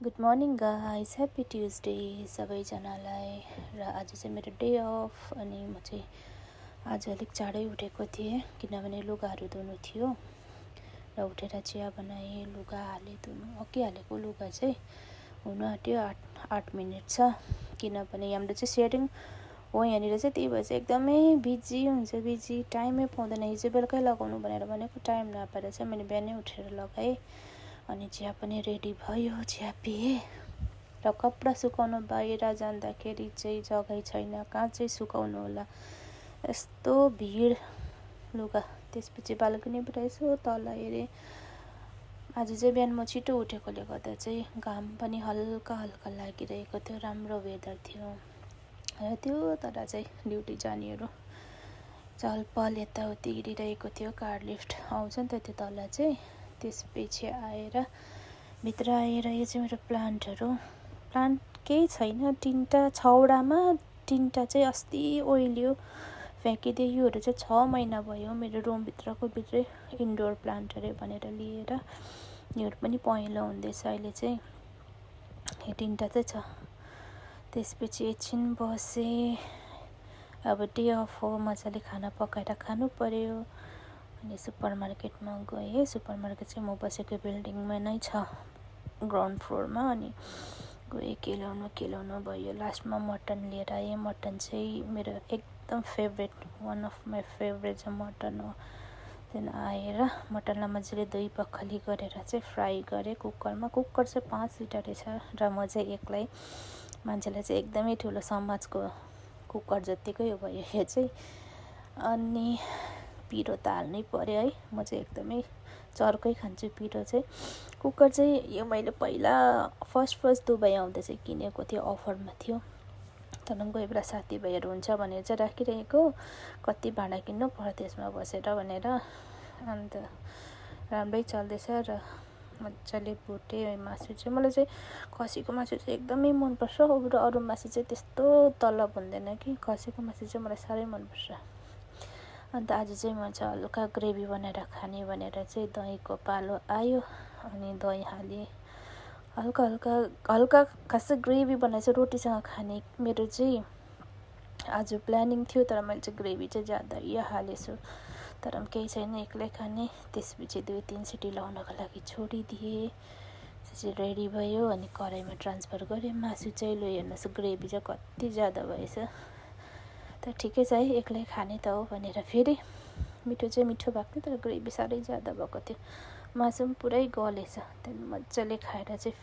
Good morning guys, happy Tuesday सबैजनालाई। र आज चाहिँ मेरो डे अफ अनि म चाहिँ आज अलिक चाँडै उठेको थिएँ किनभने लुगाहरू धुनु थियो र उठेर चिया बनाएँ, लुगा हालेँ धुनु। अघि हालेको लुगा चाहिँ हुनु आँट्यो, 8 मिनट छ किनभने हाम्रो चाहिँ सेयरिङ हो यहाँनिर चाहिँ, त्यही भएर चाहिँ एकदमै बिजी हुन्छ, बिजी टाइमै पाउँदैन। हिजो बेलुकै लगाउनु भनेर भनेको टाइम नपाएर चाहिँ मैले बिहानै उठेर लगाएँ अनि चिया पनि रेडी भयो, चिया पिएँ। र कपडा सुकाउनु बाहिर जाँदाखेरि चाहिँ जग्गै छैन, कहाँ चाहिँ सुकाउनु होला, यस्तो भिड लुगा। त्यसपछि बाल्कनीबाट यसो तल हेरेँ। आज चाहिँ बिहान म छिटो उठेकोले गर्दा चाहिँ घाम पनि हल्का हल्का लागिरहेको थियो, राम्रो वेदर थियो र त्यो तर चाहिँ ड्युटी जानेहरू चहल पहल यताउति हिँडिरहेको थियो। कार लिफ्ट आउँछ नि त त्यो तल चाहिँ, त्यसपछि आएर भित्र आएर यो चाहिँ मेरो प्लान्ट केही छैन, 3टा 6वटामा 3टा चाहिँ अस्ति ओइल्यो फ्याँकिदियो। योहरू चाहिँ 6 महिना भयो मेरो रुमभित्रको भित्रै इन्डोर प्लान्ट अरे भनेर लिएर, योहरू पनि पहेँलो हुँदैछ अहिले चाहिँ। यो 3टा चाहिँ छ। त्यसपछि एकछिन बसेँ, अब डे अफ हो, मजाले खाना पकाएर खानु पर्यो। अनि सुपर मार्केटमा गएँ। सुपर मार्केट चाहिँ म बसेको बिल्डिङमा नै छ, ग्राउन्ड फ्लोरमा। अनि गएँ, के ल्याउनु भयो। लास्टमा मटन लिएर आएँ। मटन चाहिँ मेरो एकदम favourite, one of my favourite चाहिँ मटन हो। त्यहाँदेखि आएर मटनलाई मजाले धोइ पखाली गरेर चाहिँ फ्राई गरेँ कुकरमा। कुकर चाहिँ 5 लिटर रहेछ र म चाहिँ एक्लै मान्छेलाई चाहिँ एकदमै ठुलो समाजको कुकर जत्तिकै हो भयो यो चाहिँ। अनि पिरो त हाल्नै पर्यो है, म चाहिँ एकदमै चर्कै खान्छु पिरो चाहिँ। कुकर चाहिँ यो मैले पहिला फर्स्ट दुबई आउँदा चाहिँ किनेको थियो, अफरमा थियो। तर कोही बेला साथीभाइहरू हुन्छ भनेर चाहिँ राखिरहेको, कति भाँडा किन्नु पर्यो त्यसमा बसेर भनेर। अन्त राम्रै चल्दैछ र मजाले भुटेँ मासु चाहिँ। मलाई चाहिँ खसीको मासु चाहिँ एकदमै मनपर्छ, अरू मासु चाहिँ त्यस्तो तलब हुँदैन कि, खसीको मासु चाहिँ मलाई साह्रै मनपर्छ। अन्त आज चाहिँ म चाहिँ हल्का ग्रेभी बनाएर खाने भनेर चाहिँ दहीको पालो आयो अनि दही हालेँ। हल्का खासै ग्रेभी बनाएर चाहिँ रोटीसँग खाने मेरो चाहिँ आज प्लानिङ थियो, तर मैले चाहिँ ग्रेभी चाहिँ ज्यादा हालेछु। तर पनि केही छैन, एक्लै खाने। त्यसपछि 2-3 सिटी लाउनको लागि छोडिदिएँ। त्यसपछि रेडी भयो अनि कराईमा ट्रान्सफर गरेँ मासु चाहिँ। लो हेर्नुहोस्, ग्रेभी चाहिँ कति ज्यादा भएछ। तर ठिकै छ है, एक्लै खाने त हो भनेर। फेरि मिठो चाहिँ मिठो भएको थियो, तर ग्रेभी साह्रै ज्यादा भएको थियो। मासु पनि पुरै गलेछ। त्यहाँदेखि मजाले खाएर चाहिँ